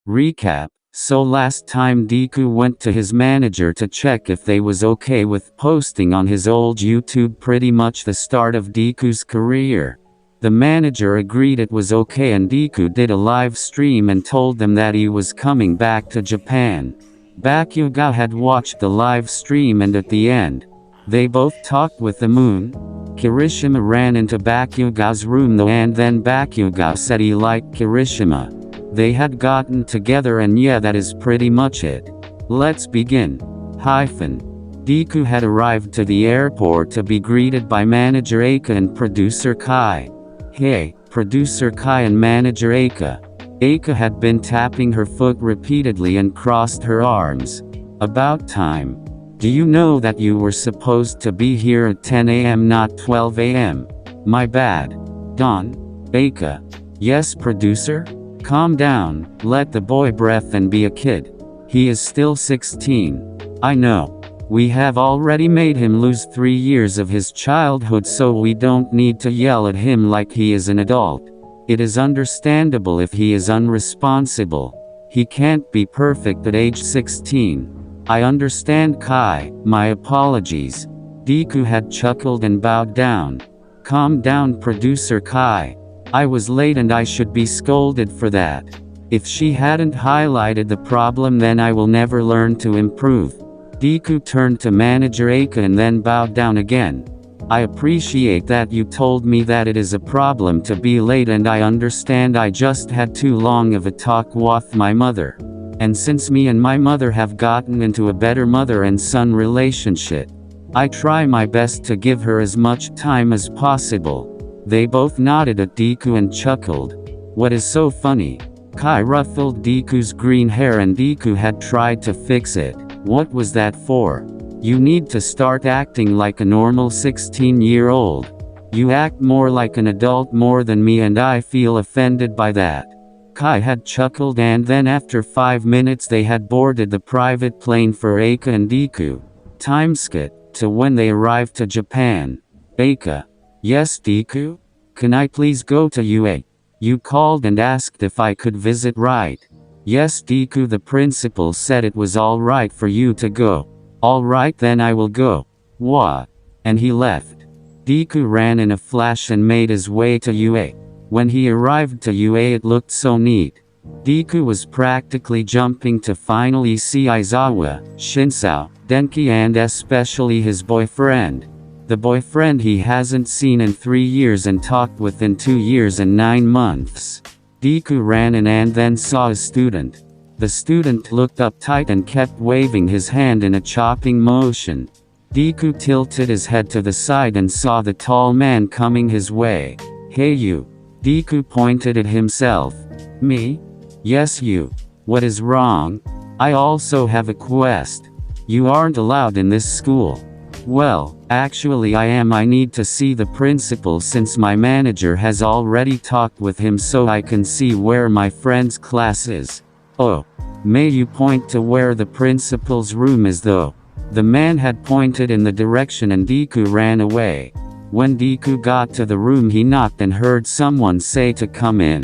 Recap. So last time Deku went to his manager to check if they was okay with posting on his old YouTube, pretty much the start of Deku's career. The manager agreed it was okay, and Deku did a live stream and told them that he was coming back to Japan. Bakugo had watched the live stream, and at the end, they both talked with the moon. Kirishima ran into Bakugo's room though, and then Bakugo said he liked Kirishima. They had gotten together, and yeah, that is pretty much it. Let's begin. Deku had arrived to the airport to be greeted by manager Aika and producer Kai. Hey, producer Kai and manager Aika. Aika had been tapping her foot repeatedly and crossed her arms. About time. Do you know that you were supposed to be here at 10 a.m. not 12 a.m.? My bad. Don. Aika. Yes, producer? Calm down, let the boy breathe and be a kid. He is still 16. I know. We have already made him lose 3 years of his childhood, so we don't need to yell at him like he is an adult. It is understandable if he is unresponsible. He can't be perfect at age 16. I understand, Kai, my apologies. Deku had chuckled and bowed down. Calm down, producer Kai. I was late and I should be scolded for that. If she hadn't highlighted the problem, then I will never learn to improve. Deku turned to manager Aika and then bowed down again. I appreciate that you told me that it is a problem to be late, and I understand I just had too long of a talk with my mother. And since me and my mother have gotten into a better mother and son relationship, I try my best to give her as much time as possible. They both nodded at Deku and chuckled. What is so funny? Kai ruffled Deku's green hair, and Deku had tried to fix it. What was that for? You need to start acting like a normal 16-year-old. You act more like an adult more than me, and I feel offended by that. Kai had chuckled, and then after 5 minutes they had boarded the private plane for Aika and Deku. Time skip to when they arrived to Japan. Aika. Yes, Deku? Can I please go to UA? You called and asked if I could visit, right? Yes, Deku, the principal said it was alright for you to go. Alright, then I will go. What? And he left. Deku ran in a flash and made his way to UA. When he arrived to UA, it looked so neat. Deku was practically jumping to finally see Aizawa, Shinsao, Denki, and especially his boyfriend. The boyfriend he hasn't seen in 3 years and talked with in 2 years and 9 months. Deku ran in and then saw a student. The student looked uptight and kept waving his hand in a chopping motion. Deku tilted his head to the side and saw the tall man coming his way. Hey you. Deku pointed at himself. Me? Yes, you. What is wrong? I also have a quest. You aren't allowed in this school. Well, actually I am. I need to see the principal since my manager has already talked with him, so I can see where my friend's class is. Oh. May you point to where the principal's room is though? The man had pointed in the direction and Deku ran away. When Deku got to the room, he knocked and heard someone say to come in.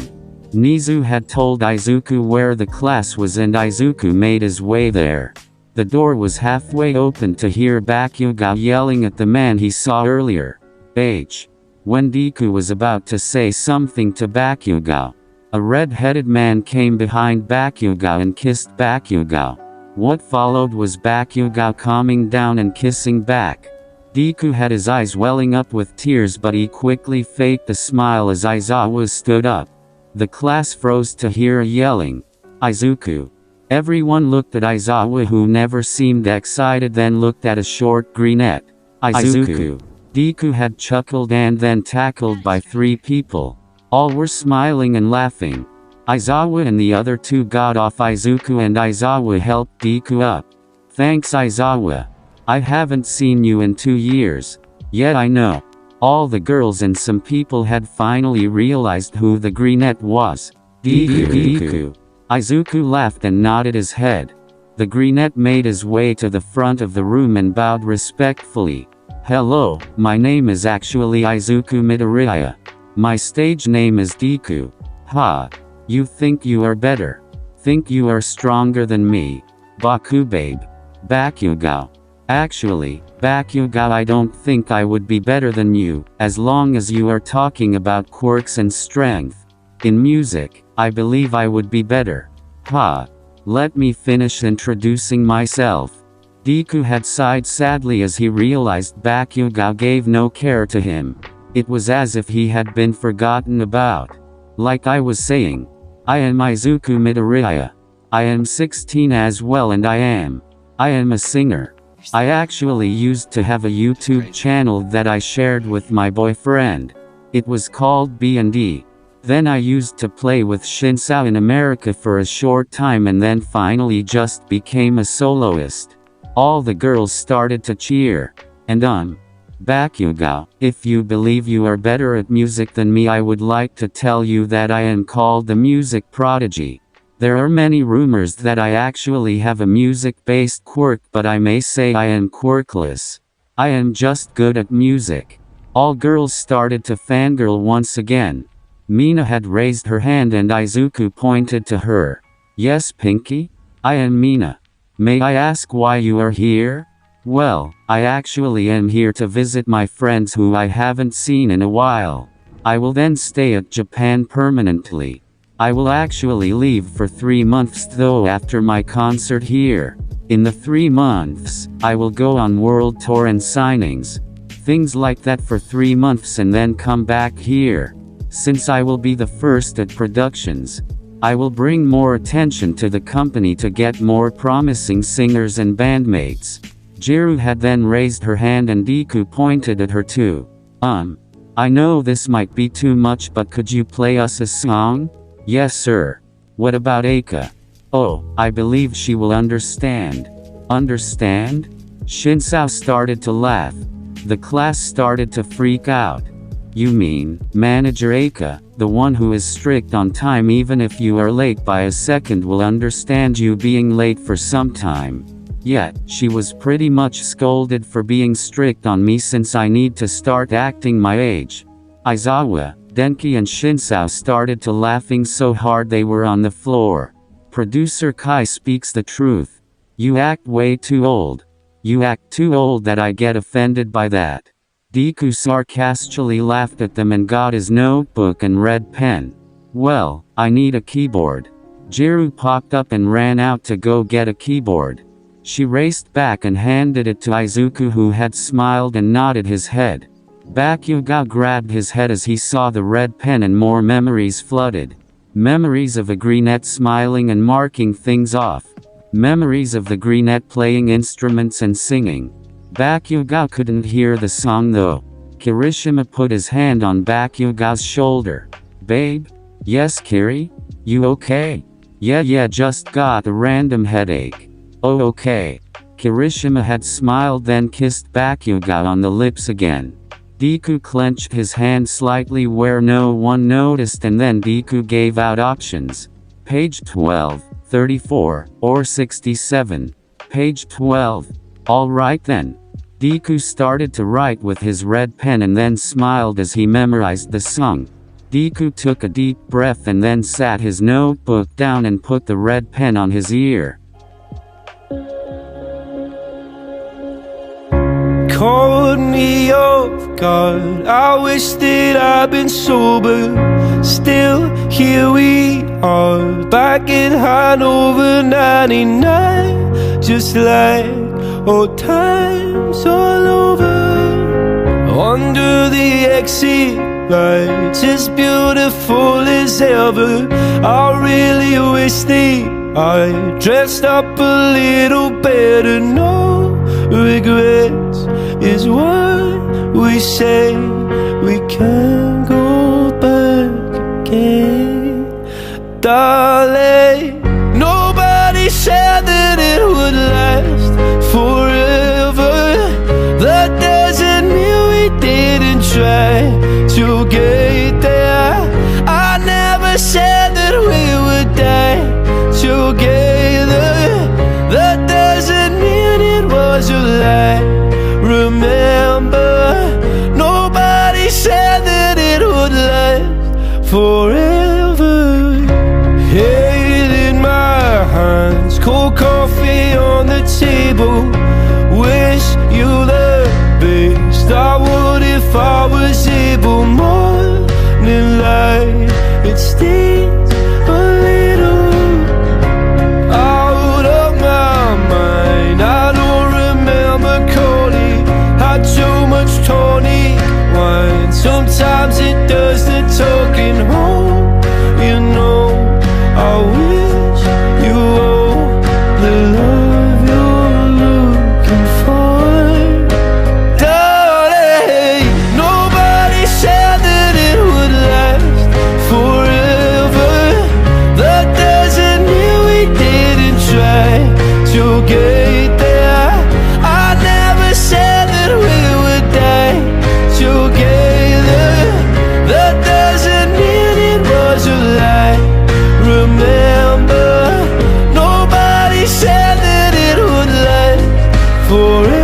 Nizu had told Izuku where the class was and Izuku made his way there. The door was halfway open to hear Bakugo yelling at the man he saw earlier. When Deku was about to say something to Bakugo, a red-headed man came behind Bakugo and kissed Bakugo. What followed was Bakugo calming down and kissing back. Deku had his eyes welling up with tears, but he quickly faked the smile as Aizawa stood up. The class froze to hear a yelling, "Izuku!" Everyone looked at Aizawa, who never seemed excited, then looked at a short brunette. "Izuku!" Deku had chuckled and then tackled by 3 people. All were smiling and laughing. Aizawa and the other 2 got off Izuku and Aizawa helped Deku up. "Thanks, Aizawa. I haven't seen you in 2 years. Yet I know." All the girls and some people had finally realized who the brunette was. Deku. Izuku laughed and nodded his head. The brunette made his way to the front of the room and bowed respectfully. "Hello, my name is actually Izuku Midoriya. My stage name is Deku." "Ha. You think you are better? Think you are stronger than me? Bakubabe. Bakugo. Actually, Bakugo, I don't think I would be better than you, as long as you are talking about quirks and strength. In music, I believe I would be better." "Ha. Let me finish introducing myself." Deku had sighed sadly as he realized Bakugo gave no care to him. It was as if he had been forgotten about. "Like I was saying, I am Izuku Midoriya. I am 16 as well, and I am a singer. I actually used to have a YouTube channel that I shared with my boyfriend. It was called B&D. Then I used to play with Shinsao in America for a short time and then finally just became a soloist." All the girls started to cheer. "And Bakugo, if you believe you are better at music than me, I would like to tell you that I am called the music prodigy. There are many rumors that I actually have a music-based quirk, but I may say I am quirkless. I am just good at music." All girls started to fangirl once again. Mina had raised her hand and Izuku pointed to her. "Yes, Pinky? I am Mina. May I ask why you are here?" "Well, I actually am here to visit my friends who I haven't seen in a while. I will then stay at Japan permanently. I will actually leave for 3 months though after my concert here. In the 3 months, I will go on world tour and signings. Things like that for 3 months and then come back here. Since I will be the first at productions, I will bring more attention to the company to get more promising singers and bandmates." Jiru had then raised her hand and Deku pointed at her too. I know this might be too much, but could you play us a song?" "Yes sir. What about Aika?" "Oh, I believe she will understand." "Understand?" Shinsao started to laugh. The class started to freak out. "You mean, Manager Aika, the one who is strict on time even if you are late by a second will understand you being late for some time. Yet, she was pretty much scolded for being strict on me since I need to start acting my age." Aizawa, Denki and Shinsao started to laughing so hard they were on the floor. Producer Kai speaks the truth. "You act way too old. You act too old that I get offended by that." Deku sarcastically laughed at them and got his notebook and red pen. "Well, I need a keyboard." Jiru popped up and ran out to go get a keyboard. She raced back and handed it to Izuku, who had smiled and nodded his head. Bakugo grabbed his head as he saw the red pen and more memories flooded. Memories of a brunette smiling and marking things off. Memories of the brunette playing instruments and singing. Bakugo couldn't hear the song though. Kirishima put his hand on Bakugo's shoulder. "Babe? Yes, Kiri? You okay?" Yeah, just got a random headache." "Oh, okay." Kirishima had smiled then kissed Bakugo on the lips again. Deku clenched his hand slightly where no one noticed and then Deku gave out options. Page 12, 34, or 67. Page 12. Alright then. Deku started to write with his red pen and then smiled as he memorized the song. Deku took a deep breath and then sat his notebook down and put the red pen on his ear. Caught me off guard. I wish that I'd been sober. Still, here we are, back in Hanover 99. Just like old times all over. under the exit lights, as beautiful as ever. I really wish that I dressed up a little better. No regrets is what we say. We can't go back again, darling. Nobody said that it would last forever. That doesn't mean we didn't try to get there. I never said that we would die together. That doesn't mean it was a lie. Remember, nobody said that it would last forever. Head in my hands, cold coffee on the table. Wish you the best. I would if I was able. Morning light, it stings a little. Out of my mind, I don't remember calling. Had too much tonic wine. Sometimes it does the talking home. You know, I wish you all the love you're looking for. Darling, nobody said that it would last forever. That doesn't mean we didn't try to get there. I never said that we would die together. That doesn't mean it was a lie. Remember, nobody said that it would last forever.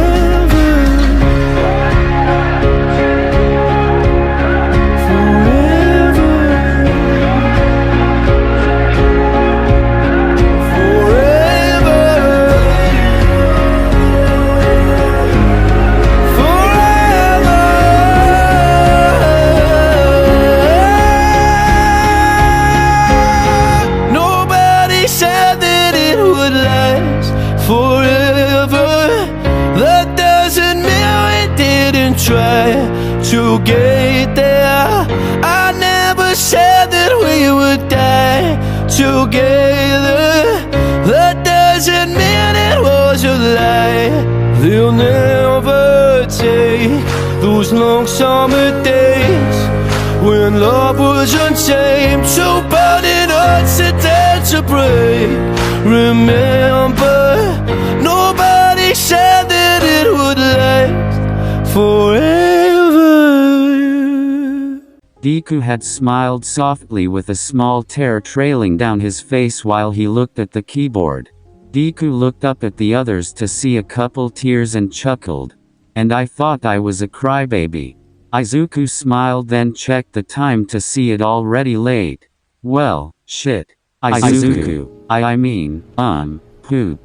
Forever. Nobody said that it would last forever. That doesn't mean we didn't try to get there. I never said that we would die together. That doesn't mean it was a lie. They'll never take those long summer days when love was untamed, so burning hearts that dared to break. Remember, nobody said that it would last forever. Deku had smiled softly with a small tear trailing down his face while he looked at the keyboard. Deku looked up at the others to see a couple tears and chuckled. And I thought I was a crybaby. Izuku smiled, then checked the time to see it already late. Well, shit. Izuku. I mean, poop.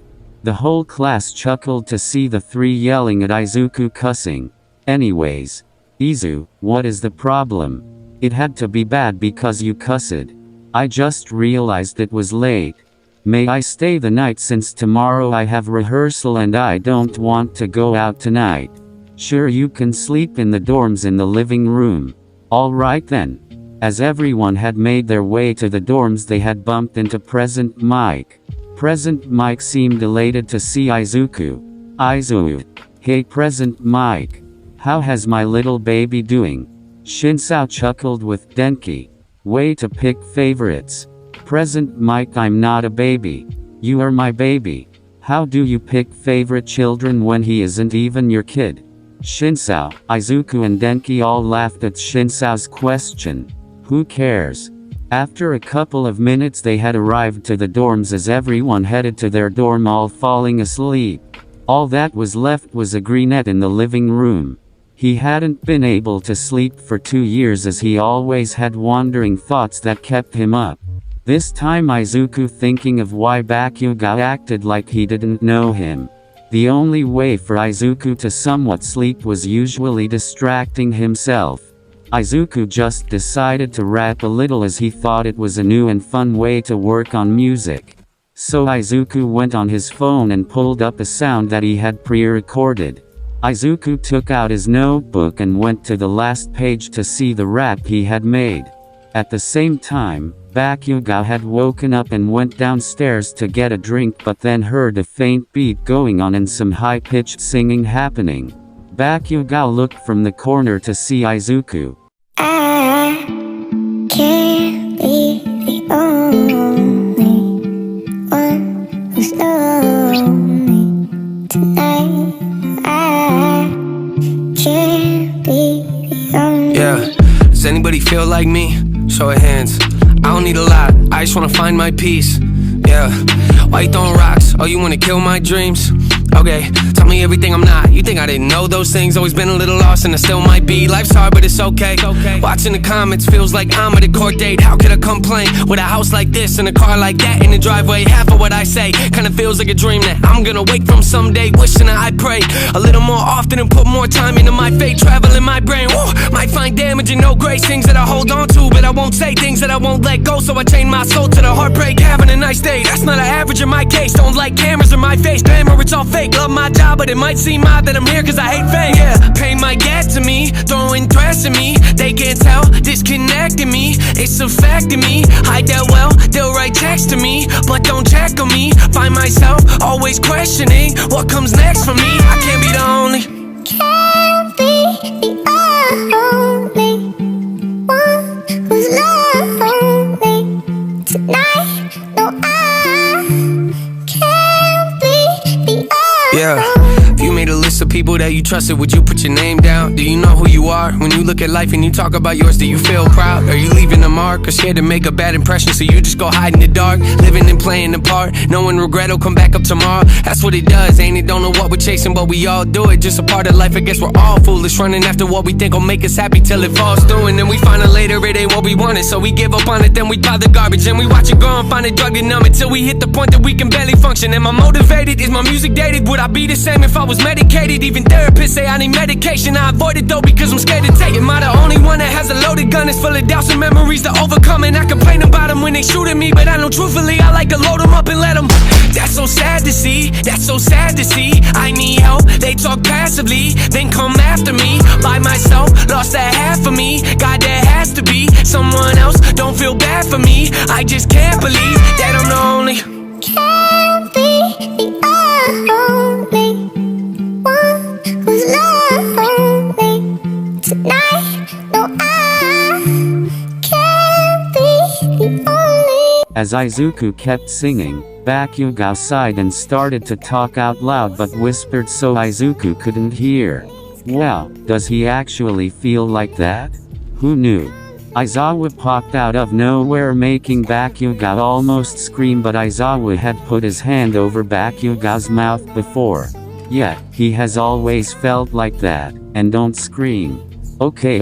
The whole class chuckled to see the three yelling at Izuku cussing. Anyways, Izu, what is the problem? It had to be bad because you cussed. I just realized it was late. May I stay the night since tomorrow I have rehearsal and I don't want to go out tonight. Sure, you can sleep in the dorms in the living room. Alright then. As everyone had made their way to the dorms, they had bumped into Present Mike. Present Mike seemed elated to see Izuku. Aizawa. Hey Present Mike. How has my little baby doing? Shinsao chuckled with Denki. Way to pick favorites. Present Mike, I'm not a baby. You are my baby. How do you pick favorite children when he isn't even your kid? Shinsao, Izuku and Denki all laughed at Shinsao's question. Who cares? After a couple of minutes they had arrived to the dorms as everyone headed to their dorm, all falling asleep. All that was left was a greenette in the living room. He hadn't been able to sleep for 2 years as he always had wandering thoughts that kept him up. This time Izuku thinking of why Bakugo acted like he didn't know him. The only way for Izuku to somewhat sleep was usually distracting himself. Izuku just decided to rap a little as he thought it was a new and fun way to work on music. So Izuku went on his phone and pulled up a sound that he had pre-recorded. Izuku took out his notebook and went to the last page to see the rap he had made. At the same time, Bakugo had woken up and went downstairs to get a drink, but then heard a faint beat going on and some high-pitched singing happening. Bakugo looked from the corner to see Izuku. I can't be the only one who's lonely tonight. I can't be the only. Yeah, does anybody feel like me? Show of hands. I don't need a lot, I just wanna find my peace. Yeah, why you throwing rocks? Oh, you wanna kill my dreams? Okay, tell me everything I'm not. You think I didn't know those things? Always been a little lost and I still might be. Life's hard but it's okay. Watching the comments feels like I'm at a court date. How could I complain with a house like this and a car like that in the driveway? Half of what I say kinda feels like a dream that I'm gonna wake from someday. Wishing that I pray a little more often and put more time into my fate. Traveling my brain, woo, might find damage and no grace. Things that I hold on to but I won't say. Things that I won't let go, so I chain my soul to the heartbreak. Having a nice day, that's not an average in my case. Don't like cameras in my face, glamour, it's all fake. Love my job, but it might seem odd that I'm here cause I hate fame. Yeah, pay my gas to me, throwing threats at me. They can't tell, disconnecting me. It's affecting me, hide that well. They'll write text to me, but don't check on me. Find myself always questioning what comes next for me. I can't be the only. Can't be the only one who's lonely tonight. No, I can't be the only. Yeah, if you made a list of people that you trusted, would you put your name down? Do you know who you are? When you look at life and you talk about yours, do you feel proud? Are you leaving a mark or scared to make a bad impression, so you just go hide in the dark? Living and playing the part, knowing regret will come back up tomorrow. That's what it does, ain't it? Don't know what we're chasing, but we all do it. Just a part of life, I guess we're all foolish, running after what we think will make us happy till it falls through. And then we find out later it ain't what we wanted, so we give up on it, then we pile the garbage. And we watch it grow and find a drug to numb it, till we hit the point that we can barely function. Am I motivated? Is my music dated? Would I be the same if I was medicated? Even therapists say I need medication. I avoid it though because I'm scared to take it. Am I the only one that has a loaded gun? It's full of doubts and memories to overcome. And I complain about them when they shoot at me, but I know truthfully I like to load them up and let them. That's so sad to see, that's so sad to see. I need help, they talk passively, then come after me. By myself, lost that half of me. God, there has to be someone else. Don't feel bad for me, I just can't believe that I'm the only. Can't be the only one who's lonely tonight. No, I can't be the only. As Izuku kept singing, Bakugo sighed and started to talk out loud but whispered so Izuku couldn't hear. Wow, does he actually feel like that? Who knew? Aizawa popped out of nowhere, making Bakugo almost scream, but Aizawa had put his hand over Bakugo's mouth before. Yeah, he has always felt like that, and don't scream. Okay.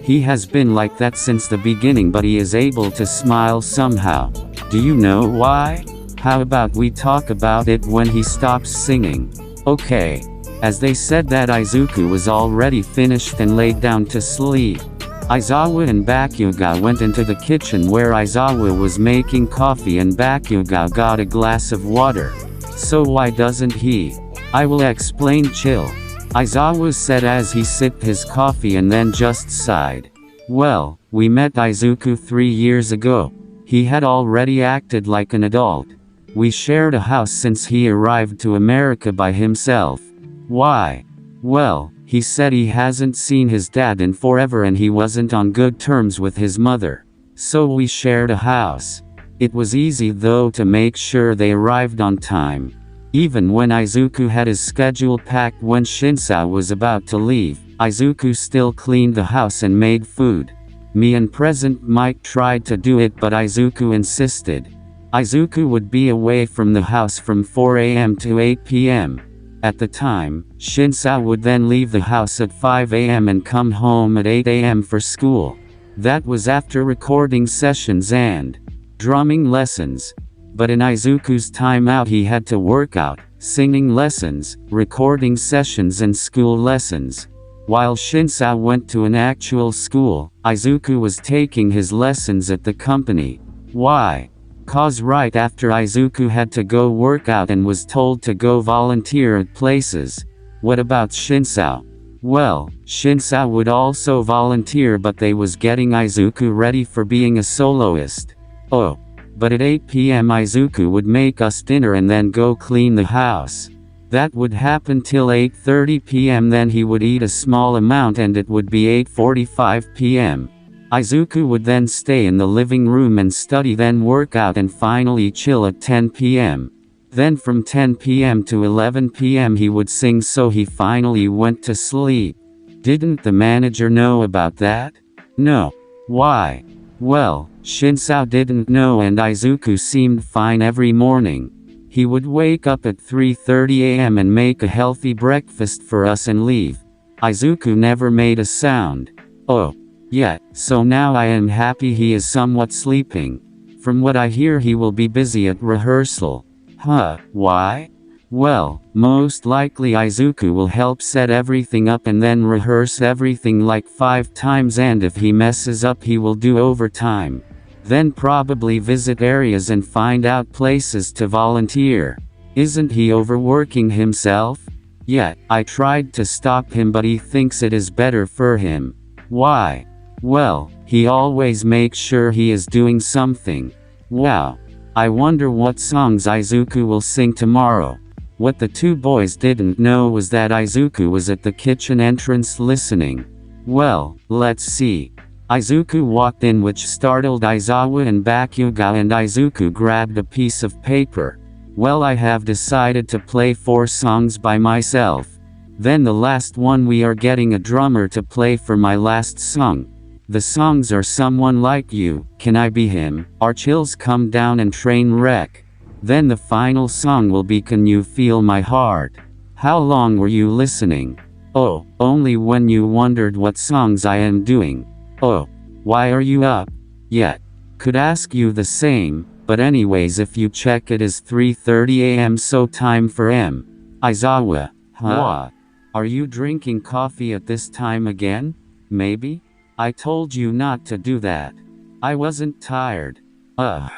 He has been like that since the beginning, but he is able to smile somehow. Do you know why? How about we talk about it when he stops singing? Okay. As they said that, Izuku was already finished and laid down to sleep. Aizawa and Bakugo went into the kitchen where Aizawa was making coffee and Bakugo got a glass of water. So why doesn't he? I will explain, chill. Aizawa said as he sipped his coffee and then just sighed. Well, we met Izuku 3 years ago. He had already acted like an adult. We shared a house since he arrived to America by himself. Why? Well, he said he hasn't seen his dad in forever and he wasn't on good terms with his mother. So we shared a house. It was easy though to make sure they arrived on time. Even when Izuku had his schedule packed when Shinsa was about to leave, Izuku still cleaned the house and made food. Me and Present Mike tried to do it, but Izuku insisted. Izuku would be away from the house from 4 AM to 8 PM. At the time, Shinsa would then leave the house at 5 AM and come home at 8 AM for school. That was after recording sessions and drumming lessons. But in Izuku's time out he had to work out, singing lessons, recording sessions and school lessons. While Shinsa went to an actual school, Izuku was taking his lessons at the company. Why? Cause right after Izuku had to go work out and was told to go volunteer at places. What about Shinsao? Well, Shinsao would also volunteer, but they was getting Izuku ready for being a soloist. Oh, but at 8 p.m. Izuku would make us dinner and then go clean the house. That would happen till 8:30 p.m. Then he would eat a small amount and it would be 8:45 p.m. Izuku would then stay in the living room and study, then work out and finally chill at 10 p.m. Then from 10 p.m. to 11 p.m. he would sing, so he finally went to sleep. Didn't the manager know about that? No. Why? Well, Shinsao didn't know and Izuku seemed fine every morning. He would wake up at 3:30 a.m. and make a healthy breakfast for us and leave. Izuku never made a sound. Oh. Yeah, so now I am happy he is somewhat sleeping. From what I hear he will be busy at rehearsal. Huh, why? Well, most likely Izuku will help set everything up and then rehearse everything like 5 times, and if he messes up he will do overtime. Then probably visit areas and find out places to volunteer. Isn't he overworking himself? Yeah, I tried to stop him but he thinks it is better for him. Why? Well, he always makes sure he is doing something. Wow. I wonder what songs Izuku will sing tomorrow. What the two boys didn't know was that Izuku was at the kitchen entrance listening. Well, let's see. Izuku walked in, which startled Aizawa and Bakugo, and Izuku grabbed a piece of paper. Well, I have decided to play 4 songs by myself. Then the last one we are getting a drummer to play for my last song. The songs are Someone Like You, Can I Be Him, Our Chills Come Down and Train Wreck. Then the final song will be Can You Feel My Heart. How long were you listening? Oh, only when you wondered what songs I am doing. Oh, why are you up yet? Could ask you the same, but anyways, if you check it is 3:30 a.m. so time for M. Aizawa. What? Are you drinking coffee at this time again? Maybe? I told you not to do that. I wasn't tired. Ugh.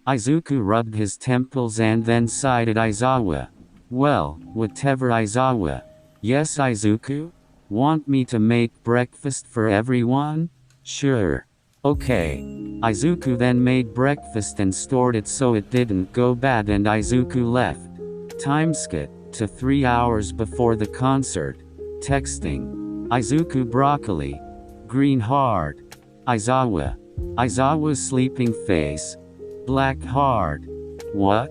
Izuku rubbed his temples and then sighed at Aizawa. Well, whatever, Aizawa. Yes, Izuku? Want me to make breakfast for everyone? Sure. Okay. Izuku then made breakfast and stored it so it didn't go bad, and Izuku left. Time skip to 3 hours before the concert. Texting. Izuku broccoli. Green heart. Aizawa. Aizawa's sleeping face. Black heart. What?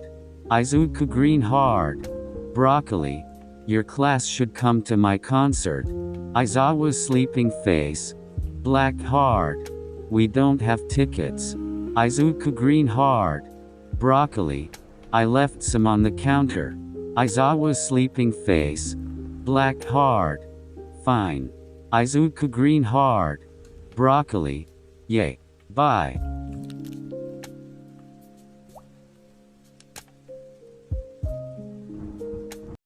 Izuku green heart. Broccoli. Your class should come to my concert. Aizawa's sleeping face. Black heart. We don't have tickets. Izuku green heart. Broccoli. I left some on the counter. Aizawa's sleeping face. Black heart. Fine. Izuku green heart. Broccoli. Yay. Bye.